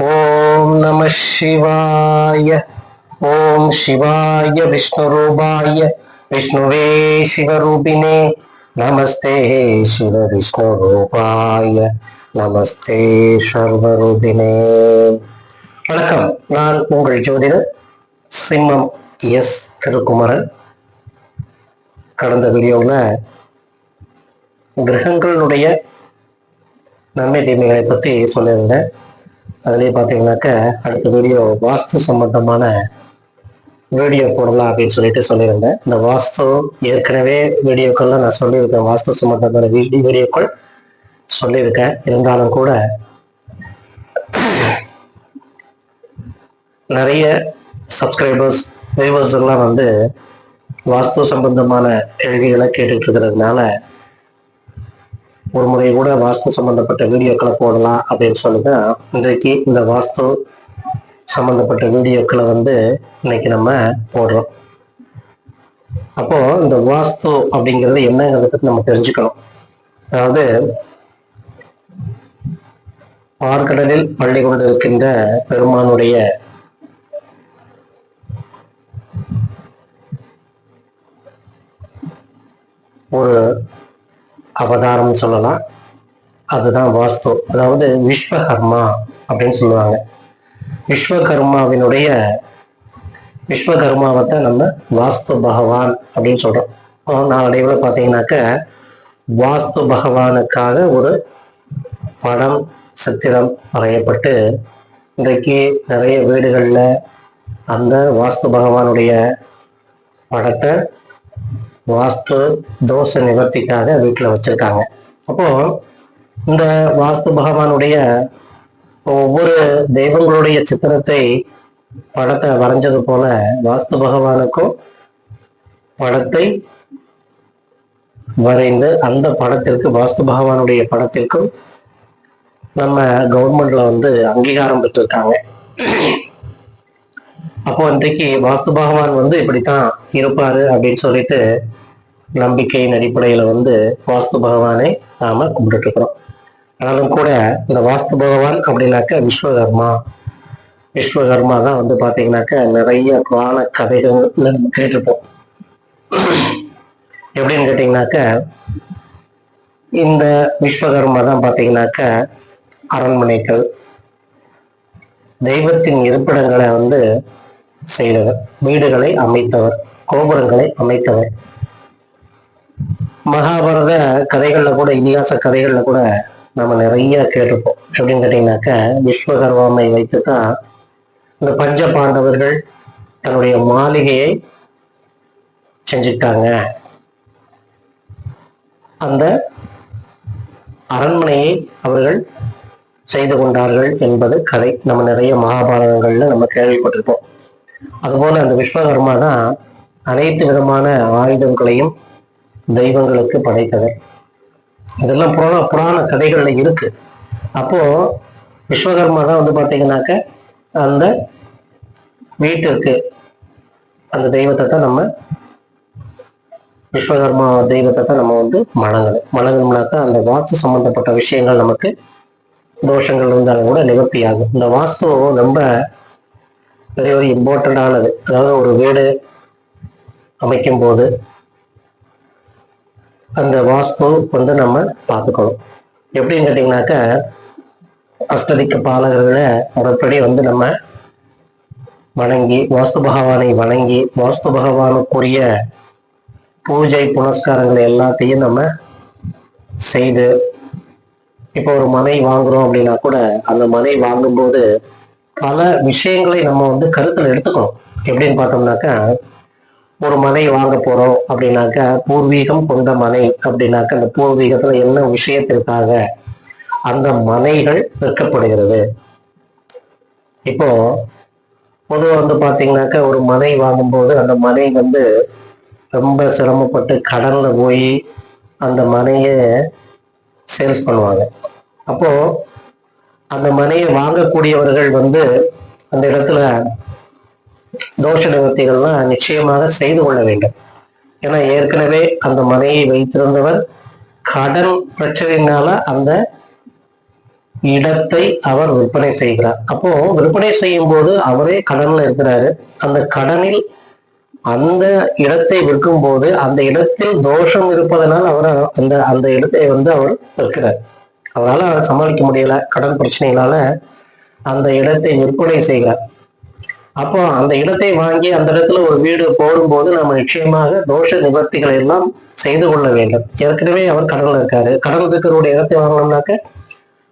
ஓம் நம சிவாய. ஓம் சிவாய விஷ்ணுரூபாய விஷ்ணுவே சிவரூபிணே நமஸ்தே சிவ விஷ்ணுரூபாய நமஸ்தே சர்வரூபிணே. வணக்கம், நான் உங்கள் ஜோதிடர் சிம்மம் எஸ் திருக்குமரன். கடந்த வீடியோவில் கிரகங்களுடைய நன்மை தீமைகளை பற்றி சொல்லியிருந்தேன். அதுலேயே பார்த்தீங்கன்னாக்க அடுத்த வீடியோ வாஸ்து சம்பந்தமான வீடியோ போடலாம் அப்படின்னு சொல்லியிருந்தேன். இந்த வாஸ்து ஏற்கனவே வீடியோக்கள்லாம் நான் சொல்லியிருக்கேன், வாஸ்து சம்பந்தமான வீடியோக்கள் சொல்லியிருக்கேன். இருந்தாலும் கூட நிறைய சப்ஸ்கிரைபர்ஸ் வியூவர்ஸ் எல்லாம் வாஸ்து சம்பந்தமான கேள்விகளை கேட்டுட்டு இருக்கிறதுனால ஒரு முறை கூட வாஸ்து சம்பந்தப்பட்ட வீடியோக்களை போடலாம் அப்படின்னு சொல்லிதான் இன்றைக்கு இந்த வாஸ்து சம்பந்தப்பட்ட வீடியோக்களை இன்னைக்கு நம்ம போடுறோம். அப்போ இந்த வாஸ்து அப்படிங்கிறது என்னங்கிறத பத்தி நம்ம தெரிஞ்சுக்கணும். அதாவது பார்க்கடலில் பள்ளி கொண்டு இருக்கின்ற பெருமானுடைய ஒரு அவதாரம் சொல்லலாம். அதுதான் வாஸ்து. அதாவது விஸ்வகர்மா அப்படின்னு சொல்லுவாங்க. விஸ்வகர்மாவை தான் நம்ம வாஸ்து பகவான் அப்படின்னு சொல்றோம். நாளடைவில் பார்த்தீங்கன்னாக்க வாஸ்து பகவானுக்காக ஒரு படம் சித்திரம் வரையப்பட்டு இன்றைக்கு நிறைய வீடுகளில் அந்த வாஸ்து பகவானுடைய படத்தை வாஸ்து தோஷ நிவர்த்திக்காக வீட்டில் வச்சிருக்காங்க. அப்போ இந்த வாஸ்து பகவானுடைய ஒவ்வொரு தெய்வங்களுடைய சித்திரத்தை படத்தை வரைஞ்சது போல வாஸ்து பகவானுக்கும் படத்தை வரைந்து அந்த படத்திற்கு வாஸ்து பகவானுடைய படத்திற்கும் நம்ம கவர்மெண்ட்ல அங்கீகாரம் பெற்றிருக்காங்க. அப்போ இன்றைக்கு வாஸ்து பகவான் இப்படித்தான் இருப்பாரு அப்படின்னு சொல்லிட்டு நம்பிக்கையின் அடிப்படையில வாஸ்து பகவானை நாம கும்பிட்டு இருக்கிறோம். ஆனாலும் கூட இந்த வாஸ்து பகவான் அப்படின்னாக்க விஸ்வகர்மா தான் பாத்தீங்கன்னாக்க நிறைய புராண கதைகள் கேட்டிருப்போம். எப்படின்னு கேட்டீங்கன்னாக்க இந்த விஸ்வகர்மா தான் பாத்தீங்கன்னாக்க அரண்மனைகள், தெய்வத்தின் இருப்பிடங்களை செய்தவர், வீடுகளை அமைத்தவர், கோபுரங்களை அமைத்தவர். மகாபாரத கதைகள்ல கூட, இதிகாச கதைகள்ல கூட நம்ம நிறைய கேட்டிருப்போம். எப்படின்னு கேட்டீங்கன்னாக்க விஸ்வகர்மாவை வைத்துதான் இந்த பஞ்ச பாண்டவர்கள் தன்னுடைய மாளிகையை செஞ்சுட்டாங்க, அந்த அரண்மனையை அவர்கள் செய்து கொண்டார்கள் என்பது கதை. நம்ம நிறைய மகாபாரதங்கள்ல நம்ம கேள்விப்பட்டிருப்போம். அதுபோல அந்த விஸ்வகர்மா தான் அனைத்து விதமான ஆயுதங்களையும் தெய்வங்களுக்கு படைத்தவர். இதெல்லாம் புராண கதைகள்ல இருக்கு. அப்போ விஸ்வகர்மா தான் பாத்தீங்கன்னாக்க அந்த வீட்டிற்கு அந்த தெய்வத்தை தான் நம்ம விஸ்வகர்மா தெய்வத்தை தான் நம்ம மணங்கணும்னாக்கா அந்த வாஸ்து சம்பந்தப்பட்ட விஷயங்கள் நமக்கு தோஷங்கள் இருந்தாலும் கூட நிவர்த்தி ஆகும். இந்த வாஸ்து ரொம்ப பெரிய ஒரு இம்பார்ட்டண்டானது. அதாவது ஒரு வீடு அமைக்கும் போது அந்த வாஸ்து நம்ம பார்த்துக்கணும். எப்படின்னு கேட்டீங்கன்னாக்க அஷ்டதிக்க பாலகர்களை முறைப்படி நம்ம வணங்கி வாஸ்து பகவானை வணங்கி வாஸ்து பகவானுக்குரிய பூஜை புனஸ்காரங்களை எல்லாத்தையும் நம்ம செய்து, இப்போ ஒரு மனை வாங்குறோம் அப்படின்னா கூட அந்த மனை வாங்கும்போது பல விஷயங்களை நம்ம கருத்துல எடுத்துக்கணும். எப்படின்னு பார்த்தோம்னாக்கா ஒரு மனை வாங்க போறோம் அப்படின்னாக்கா பூர்வீகம் கொண்ட மனை அப்படின்னாக்கா அந்த பூர்வீகத்துல என்ன விஷயத்திற்காக அந்த மனைகள் விற்கப்படுகிறது. இப்போ பொதுவாக பாத்தீங்கன்னாக்கா ஒரு மனை வாங்கும்போது அந்த மனை ரொம்ப சிரமப்பட்டு கடல்ல போய் அந்த மனையை சேல்ஸ் பண்ணுவாங்க. அப்போ அந்த மனையை வாங்கக்கூடியவர்கள் அந்த இடத்துல தோஷ நிவர்த்திகள்லாம் நிச்சயமாக செய்து கொள்ள வேண்டும். ஏன்னா ஏற்கனவே அந்த மனையை வைத்திருந்தவர் கடன் பிரச்சனையினால அந்த இடத்தை அவர் விற்பனை செய்கிறார். அப்போ விற்பனை செய்யும் போது அவரே கடன்ல இருக்கிறாரு. அந்த கடனில் அந்த இடத்தை விற்கும் போது அந்த இடத்தில் தோஷம் இருப்பதனால் அவர் அந்த அந்த இடத்தை அவர் விற்கிறார். அவரால் சமாளிக்க முடியல, கடன் பிரச்சனைகளால அந்த இடத்தை விற்பனை செய்கிறார். அப்போ அந்த இடத்தை வாங்கி அந்த இடத்துல ஒரு வீடு போடும்போது நம்ம நிச்சயமாக தோஷ நிவர்த்திகளை எல்லாம் செய்து கொள்ள வேண்டும். ஏற்கனவே அவர் கடன்ல இருக்காரு. கடன் இருக்கிறவருடைய இடத்தை வாங்கணும்னாக்க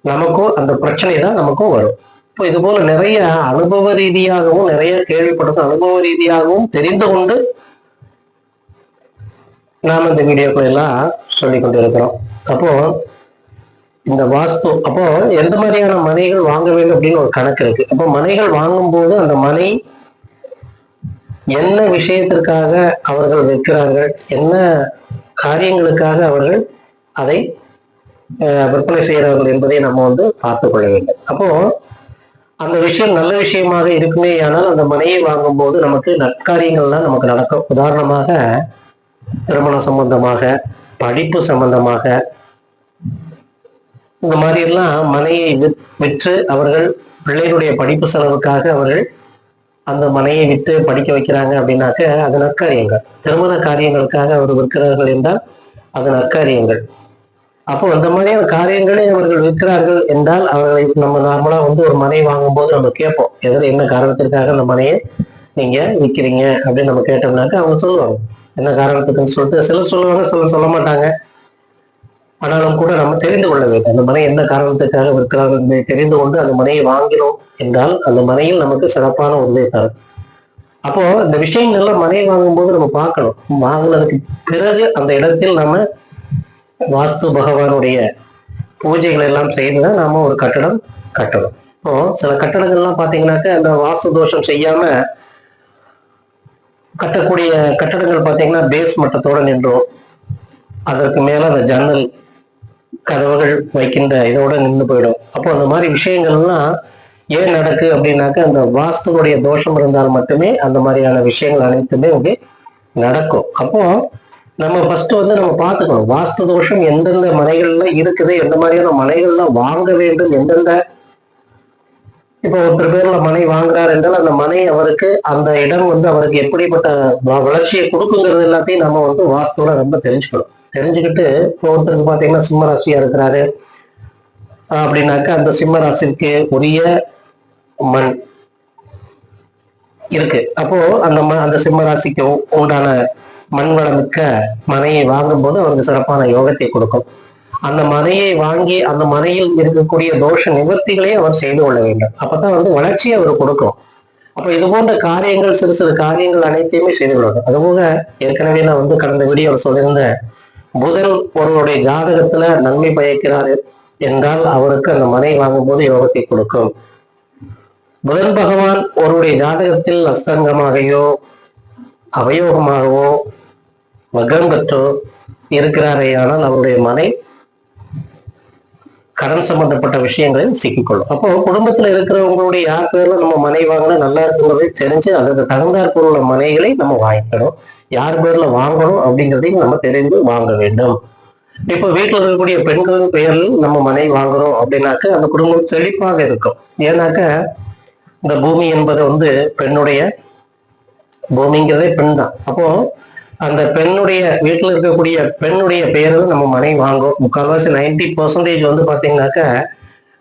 நமக்கும் அந்த பிரச்சனை தான் நமக்கும் வரும். இப்போ இது போல நிறைய அனுபவ ரீதியாகவும் நிறைய கேள்விப்பட்ட அனுபவ ரீதியாகவும் தெரிந்து கொண்டு நாம் இந்த வீடியோக்கள் எல்லாம் சொல்லி கொண்டு இருக்கிறோம். அப்போ இந்த வாஸ்து, அப்போ எந்த மாதிரியான மனைகள் வாங்க வேண்டும் அப்படின்னு ஒரு கணக்கு இருக்கு. அப்போ மனைகள் வாங்கும் போது அந்த மனை என்ன விஷயத்திற்காக அவர்கள் விற்கிறார்கள், என்ன காரியங்களுக்காக அவர்கள் அதை விற்பனை செய்கிறார்கள் என்பதை நம்ம பார்த்து கொள்ள வேண்டும். அப்போ அந்த விஷயம் நல்ல விஷயமாக இருக்குமே, ஆனால் அந்த மனையை வாங்கும் போது நமக்கு நற்காரியங்கள்லாம் நமக்கு நடக்கும். உதாரணமாக திருமணம் சம்பந்தமாக, படிப்பு சம்பந்தமாக, இந்த மாதிரி எல்லாம் மனையை விற்று அவர்கள் பிள்ளைகளுடைய படிப்பு செலவுக்காக அவர்கள் அந்த மனையை விற்று படிக்க வைக்கிறாங்க அப்படின்னாக்க அது நற்காரியங்கள். திருமண காரியங்களுக்காக அவர் விற்கிறார்கள் என்றால் அது நற்காரியங்கள். அப்போ அந்த மாதிரியான காரியங்களை அவர்கள் விற்கிறார்கள் என்றால் அவர்களை நம்ம நார்மலா ஒரு மனை வாங்கும் போது நம்ம கேட்போம், எதில் என்ன காரணத்திற்காக அந்த மனையை நீங்க விற்கிறீங்க அப்படின்னு நம்ம கேட்டோம்னாக்க அவங்க சொல்லுவாங்க என்ன காரணத்துக்குன்னு சொல்லிட்டு. சிலர் சொல்லுவாங்க, சிலர் சொல்ல மாட்டாங்க. ஆனாலும் கூட நம்ம தெரிந்து கொள்ள வேண்டும் அந்த மனை என்ன காரணத்துக்காக விற்கிறார்கள் என்பதை தெரிந்து கொண்டு அந்த மனையை வாங்கினோம் என்றால் அந்த மனையில் நமக்கு சிறப்பான உண்மை தரும். அப்போ இந்த விஷயங்கள்லாம் மனையை வாங்கும்போது நம்ம பார்க்கணும். வாங்கினதுக்கு பிறகு அந்த இடத்தில் நம்ம வாஸ்து பகவானுடைய பூஜைகள் எல்லாம் செய்துதான் நாம ஒரு கட்டடம் கட்டணும். இப்போ சில கட்டடங்கள்லாம் பாத்தீங்கன்னாக்க அந்த வாஸ்து தோஷம் செய்யாம கட்டக்கூடிய கட்டடங்கள் பாத்தீங்கன்னா பேஸ் மட்டத்தோட நின்றோம். அதற்கு மேல அந்த ஜன்னல் கதவுகள் வைக்கின்ற இதோட நின்று போயிடும். அப்போ அந்த மாதிரி விஷயங்கள்லாம் ஏன் நடக்கு அப்படின்னாக்க அந்த வாஸ்துடைய தோஷம் இருந்தால் மட்டுமே அந்த மாதிரியான விஷயங்கள் அனைத்துமே நடக்கும். அப்போ நம்ம ஃபர்ஸ்ட் நம்ம பார்த்துக்கணும் வாஸ்து தோஷம் எந்தெந்த மனைகள்ல இருக்குது, எந்த மாதிரியான மனைகள்லாம் வாங்க வேண்டும், எந்தெந்த இப்போ ஒருத்தர் பேர்ல மனை வாங்குறாரு என்றால் அந்த மனை அவருக்கு அந்த இடம் அவருக்கு எப்படிப்பட்ட வளர்ச்சியை கொடுக்குங்கிறது எல்லாத்தையும் நம்ம வாஸ்துல ரொம்ப தெரிஞ்சுக்கணும். தெரிஞ்சுக்கிட்டு இப்போ ஒருத்தருக்கு பார்த்தீங்கன்னா சிம்ம ராசியா இருக்கிறாரு அப்படின்னாக்க அந்த சிம்ம ராசிக்கு உரிய மண் இருக்கு. அப்போ அந்த சிம்ம ராசிக்கு உண்டான மண் வளமிக்க மனையை வாங்கும் போது அவருக்கு சிறப்பான யோகத்தை கொடுக்கும். அந்த மனையை வாங்கி அந்த மனையில் இருக்கக்கூடிய தோஷ நிவர்த்திகளை அவர் செய்து கொள்ள வேண்டும். அப்பதான் வளர்ச்சியை அவர் கொடுக்கும். அப்ப இது போன்ற காரியங்கள் சிறு சிறு காரியங்கள் அனைத்தையுமே செய்து கொள்ளணும். அதுபோக ஏற்கனவே நான் கடந்த வீடியோவில் சொல்லியிருந்தேன், புதன் ஒருவருடைய ஜாதகத்துல நன்மை பயக்கிறாரு என்றால் அவருக்கு அந்த மனை வாங்கும் போது யோகத்தை கொடுக்கும். புதன் பகவான் ஒருவருடைய ஜாதகத்தில் அஸ்தங்கமாகையோ அவயோகமாகவோ வக்ரம் பெற்றோ இருக்கிறாரே ஆனால் அவருடைய மனை கடன் சம்பந்தப்பட்ட விஷயங்களில் சிக்கிக்கொள்ளும். அப்போ குடும்பத்துல இருக்கிறவங்களுடைய யார் பேர்ல நம்ம மனை வாங்கினா நல்லா இருக்குங்கிறதை தெரிஞ்சு அதற்கு தகுந்தாற்போல் உள்ள மனைகளை நம்ம வாங்கிக்கணும். யார் பேர்ல வாங்கணும் அப்படிங்கிறதையும் நம்ம தெரிந்து வாங்க வேண்டும். இப்போ வீட்டில் இருக்கக்கூடிய பெண்களின் பெயரில் நம்ம மனை வாங்குறோம் அப்படின்னாக்க அந்த குடும்பம் செழிப்பாக இருக்கும். ஏன்னாக்க இந்த பூமி என்பது பெண்ணுடைய பூமிங்கிறதே பெண் தான். அப்போ அந்த பெண்ணுடைய வீட்டில் இருக்கக்கூடிய பெண்ணுடைய பெயரில் நம்ம மனை வாங்கும். முக்கால்வாசி 90% பாத்தீங்கன்னாக்க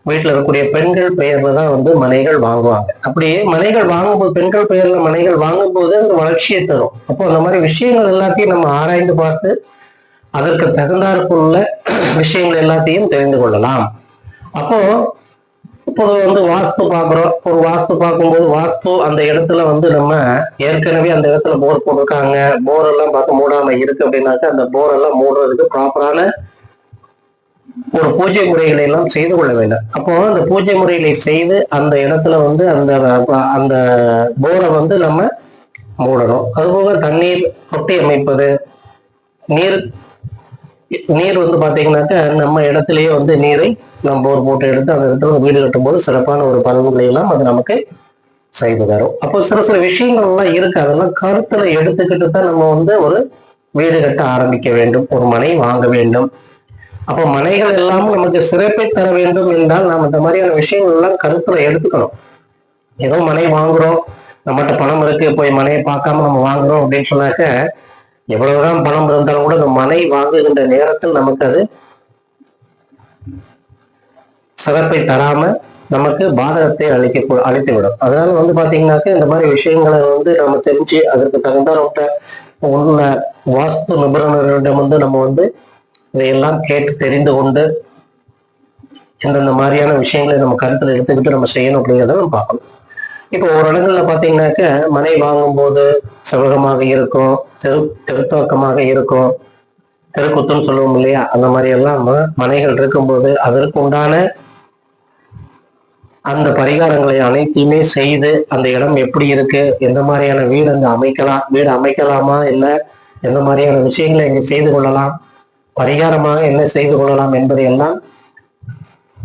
வீட்டில் இருக்கக்கூடிய பெண்கள் பெயர்ல தான் மனைகள் வாங்குவாங்க. அப்படியே மனைகள் வாங்கும்போது பெண்கள் பெயர்ல மனைகள் வாங்கும்போது அந்த வளர்ச்சியை தரும். அப்போ அந்த மாதிரி விஷயங்கள் எல்லாத்தையும் நம்ம ஆராய்ந்து பார்த்து அதற்கு தகுந்தாற்போல் விஷயங்கள் எல்லாத்தையும் தெரிந்து கொள்ளலாம். அப்போ இப்போ வாஸ்து பார்க்குறோம். ஒரு வாஸ்து பார்க்கும்போது வாஸ்து அந்த இடத்துல நம்ம ஏற்கனவே அந்த இடத்துல போர் போட்டிருக்காங்க, போர் எல்லாம் பார்த்து மூடாம இருக்கு அப்படின்னாக்கா அந்த போர் எல்லாம் மூடுறதுக்கு ப்ராப்பரான ஒரு பூஜை முறைகளை எல்லாம் செய்து கொள்ள வேண்டும். அப்போ அந்த பூஜை முறைகளை செய்து அந்த இடத்துல அந்த அந்த போரை நம்ம மூடணும். அதுபோக தண்ணீர் தொட்டி அமைப்பது, நீர் பாத்தீங்கன்னாக்கா நம்ம இடத்துலயே நீரை நம்ம போர் போட்டு எடுத்து அந்த இடத்துல வீடு கட்டும் போது சிறப்பான ஒரு பலன்களை எல்லாம் அது நமக்கு செய்து தரும். அப்போ சில சில விஷயங்கள் எல்லாம் இருக்கு, அதெல்லாம் கருத்துல எடுத்துக்கிட்டு தான் நம்ம ஒரு வீடு கட்ட ஆரம்பிக்க வேண்டும், ஒரு மனை வாங்க வேண்டும். அப்போ மனைகள் எல்லாம் நமக்கு சிறப்பை தர வேண்டும் என்றால் நாம் இந்த மாதிரியான விஷயங்கள் எல்லாம் கருத்துல எடுத்துக்கணும். ஏதோ மனை வாங்குறோம், நம்மகிட்ட பணம் இருக்கு, போய் மனையை பார்க்காம நம்ம வாங்குறோம் அப்படின்னு சொன்னாக்க எவ்வளவுதான் பணம் இருந்தாலும் கூட இந்த மனை வாங்குகின்ற நேரத்தில் நமக்கு அது சிறப்பை தராம நமக்கு பாதகத்தை அளித்து விடும். அதனால பாத்தீங்கன்னாக்க இந்த மாதிரி விஷயங்களை நம்ம தெரிஞ்சு அதற்கு தகுந்த உள்ள வாஸ்து நிபுணர்களிடம் நம்ம இதையெல்லாம் கேட்டு தெரிந்து கொண்டு இந்தந்த மாதிரியான விஷயங்களை நம்ம கருத்துல எடுத்துக்கிட்டு நம்ம செய்யணும் அப்படிங்கிறத நம்ம பார்க்கணும். இப்போ ஒரு இடங்கள்ல பாத்தீங்கன்னாக்க மனை வாங்கும் போது செவகமாக இருக்கும், தெருத்தோக்கமாக இருக்கும், தெருக்குத்துன்னு சொல்லுவோம் இல்லையா, அந்த மாதிரி எல்லாம் மனைகள் இருக்கும்போது அதற்கு உண்டான அந்த பரிகாரங்களை அனைத்தையுமே செய்து அந்த இடம் எப்படி இருக்கு, எந்த மாதிரியான வீடு அங்க வீடு அமைக்கலாமா, இல்லை எந்த மாதிரியான விஷயங்களை இங்க செய்து கொள்ளலாம், பரிகாரமாக என்ன செய்து கொள்ளலாம் என்பதையெல்லாம்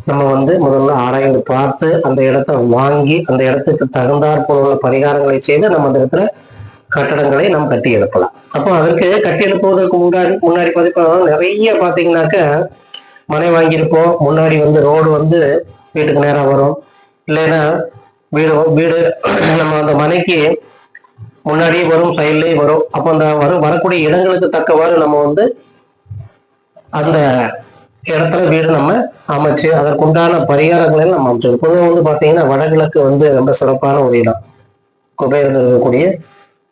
நம்ம முதல்ல ஆராய்ந்து பார்த்து அந்த இடத்தை வாங்கி அந்த இடத்துக்கு தகுந்தாற் போல உள்ள பரிகாரங்களை செய்து நம்ம அந்த இடத்துல கட்டடங்களை நம்ம கட்டி எழுப்பலாம். அப்போ அதற்கு கட்டி எழுப்புவதற்கு முன்னாடி நிறைய பாத்தீங்கன்னாக்க மனை வாங்கியிருப்போம், முன்னாடி ரோடு வீட்டுக்கு நேரம் வரும், இல்லைன்னா வீடு நம்ம அந்த மனைக்கு முன்னாடியே வரும், சைட்லயே வரும். அப்போ அந்த வரக்கூடிய இடங்களுக்கு தக்கவாறு நம்ம அந்த இடத்துல வீடு நம்ம அமைச்சு அதற்குண்டான பரிகாரங்களை நம்ம அமைச்சிருக்கோம். பொதுவாக பாத்தீங்கன்னா வடகிழக்கு ரொம்ப சிறப்பான ஒரு இடம், குபேரன் இருக்கக்கூடிய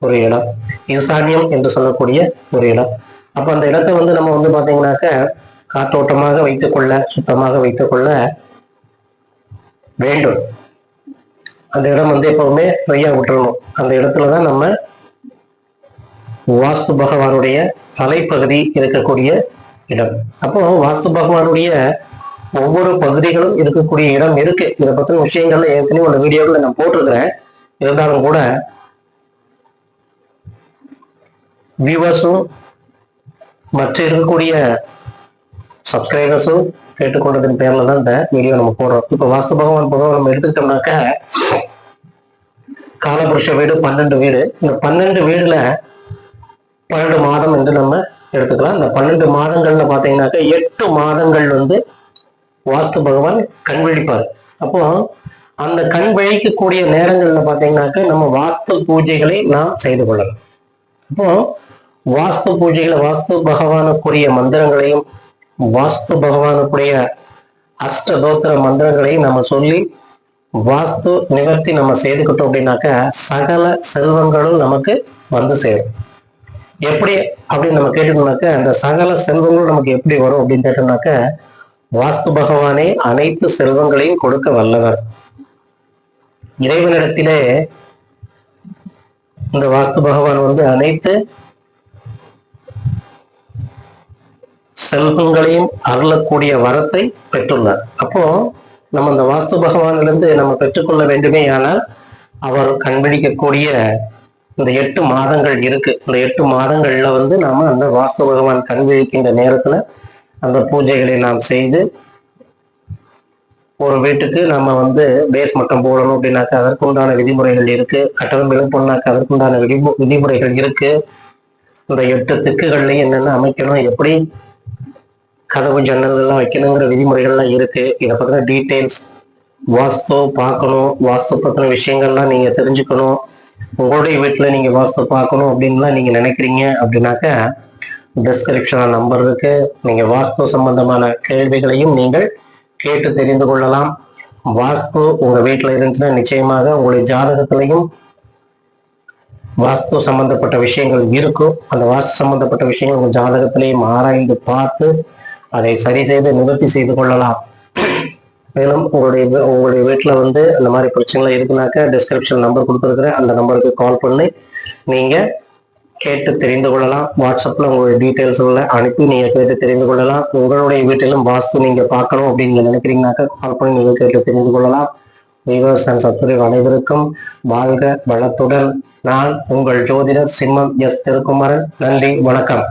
ஒரு இடம், ஈசான்யம் என்று சொல்லக்கூடிய ஒரு இடம். அப்ப அந்த இடத்தை நம்ம பாத்தீங்கன்னாக்க காற்றோட்டமாக வைத்துக்கொள்ள, சுத்தமாக வைத்துக்கொள்ள வேண்டும். அந்த இடம் எப்பவுமே ஃப்ரீயா விட்டுறணும். அந்த இடத்துலதான் நம்ம வாஸ்து பகவானுடைய தலைப்பகுதி இருக்கக்கூடிய இடம். அப்போ வாஸ்து பகவானுடைய ஒவ்வொரு பகுதிகளும் இருக்கக்கூடிய இடம் இருக்கு. இதை பத்தின விஷயங்கள்ல ஏற்கனவே உள்ள வீடியோக்களை நான் போட்டிருக்கிறேன். இருந்தாலும் கூட வியூவர்ஸும் மற்ற இருக்கக்கூடிய சப்ஸ்கிரைபர்ஸும் கேட்டுக்கொண்டதின் பேர்ல தான் இந்த வீடியோ நம்ம போடுறோம். இப்ப வாஸ்து பகவான் பொதுவாக நம்ம எடுத்துக்கிட்டோம்னாக்க காலபுருஷ வீடு 12 வீடு. இந்த 12 வீடுல 12 மாதம் என்று நம்ம எடுத்துக்கலாம். இந்த 12 மாதங்கள்ல பாத்தீங்கன்னாக்க 8 மாதங்கள் வாஸ்து பகவான் கண் விழிப்பார். அப்போ அந்த கண் விழிக்கக்கூடிய நேரங்கள்ல பாத்தீங்கன்னாக்க நம்ம வாஸ்து பூஜைகளை நாம் செய்து கொள்ளலாம். அப்போ வாஸ்து பூஜைகளை வாஸ்து பகவானுக்குரிய மந்திரங்களையும் வாஸ்து பகவானுக்குரிய அஷ்டதோத்திர மந்திரங்களையும் நம்ம சொல்லி வாஸ்து நிவர்த்தி நம்ம செய்துக்கிட்டோம் அப்படின்னாக்க சகல செல்வங்களும் நமக்கு சேரும். எப்படி அப்படின்னு நம்ம கேட்டோம்னாக்க அந்த சகல செல்வங்களும் நமக்கு எப்படி வரும் அப்படின்னு கேட்டோம்னாக்க வாஸ்து பகவானே அனைத்து செல்வங்களையும் கொடுக்க வல்லவர். இறைவனிடத்திலே இந்த வாஸ்து பகவான் அனைத்து செல்வங்களையும் அருளக்கூடிய வரத்தை பெற்றுள்ளார். அப்போ நம்ம அந்த வாஸ்து பகவானிலிருந்து நம்ம பெற்றுக்கொள்ள வேண்டுமே, ஆனால் அவர் கண்பிடிக்கக்கூடிய இந்த 8 மாதங்கள் இருக்கு. இந்த 8 மாதங்கள்ல நாம அந்த வாஸ்து பகவான் கண்விழிக்கின்ற நேரத்துல அந்த பூஜைகளை நாம் செய்து ஒரு வீட்டுக்கு நம்ம பேஸ் மட்டும் போடணும் அப்படின்னாக்க அதற்குண்டான விதிமுறைகள் இருக்கு. கட்டணம் எழுப்பணும்னாக்க அதற்குண்டான விதிமுறைகள் இருக்கு. இந்த 8 திக்குகள்லையும் என்னென்ன அமைக்கணும், எப்படி கதவு ஜன்னல்கள்லாம் வைக்கணுங்கிற விதிமுறைகள்லாம் இருக்கு. இதை பத்தின டீட்டெயில்ஸ் வாஸ்து பார்க்கணும், வாஸ்து பத்தின விஷயங்கள்லாம் நீங்க தெரிஞ்சுக்கணும், உங்களுடைய வீட்டுல நீங்க வாஸ்து பார்க்கணும் அப்படின்லாம் நீங்க நினைக்கிறீங்க அப்படின்னாக்க டிஸ்கிரிப்ஷன்ல நம்பர் இருக்கு. நீங்க வாஸ்து சம்பந்தமான கேள்விகளையும் நீங்கள் கேட்டு தெரிந்து கொள்ளலாம். வாஸ்து உங்க வீட்டுல இருந்துச்சுன்னா நிச்சயமாக உங்களுடைய ஜாதகத்திலையும் வாஸ்து சம்பந்தப்பட்ட விஷயங்கள் இருக்கும். அந்த வாஸ்து சம்பந்தப்பட்ட விஷயங்கள் உங்க ஜாதகத்திலையும் ஆராய்ந்து பார்த்து அதை சரி செய்து நிவர்த்தி செய்து கொள்ளலாம். மேலும் உங்களுடைய வீட்டுல அந்த மாதிரி பிரச்சனைகள் இருக்குனாக்க டிஸ்கிரிப்ஷன் நம்பர் கொடுத்துருக்குறேன், அந்த நம்பருக்கு கால் பண்ணி நீங்க கேட்டு தெரிந்து கொள்ளலாம். வாட்ஸ்அப்ல உங்களுடைய டீட்டெயில்ஸ் அனுப்பி நீங்க கேட்டு தெரிந்து கொள்ளலாம். உங்களுடைய வீட்டிலும் வாஸ்து நீங்க பார்க்கணும் அப்படின்னு நினைக்கிறீங்கனாக்க கால் பண்ணி நீங்க கேட்டு தெரிந்து கொள்ளலாம். வியூவர்ஸ் அண்ட் சப்ஸ்கிரைபர் அனைவருக்கும் வாழ்க வளத்துடன் நான் உங்கள் ஜோதிடர் சிம்மம் எஸ் திருக்குமரன். நன்றி, வணக்கம்.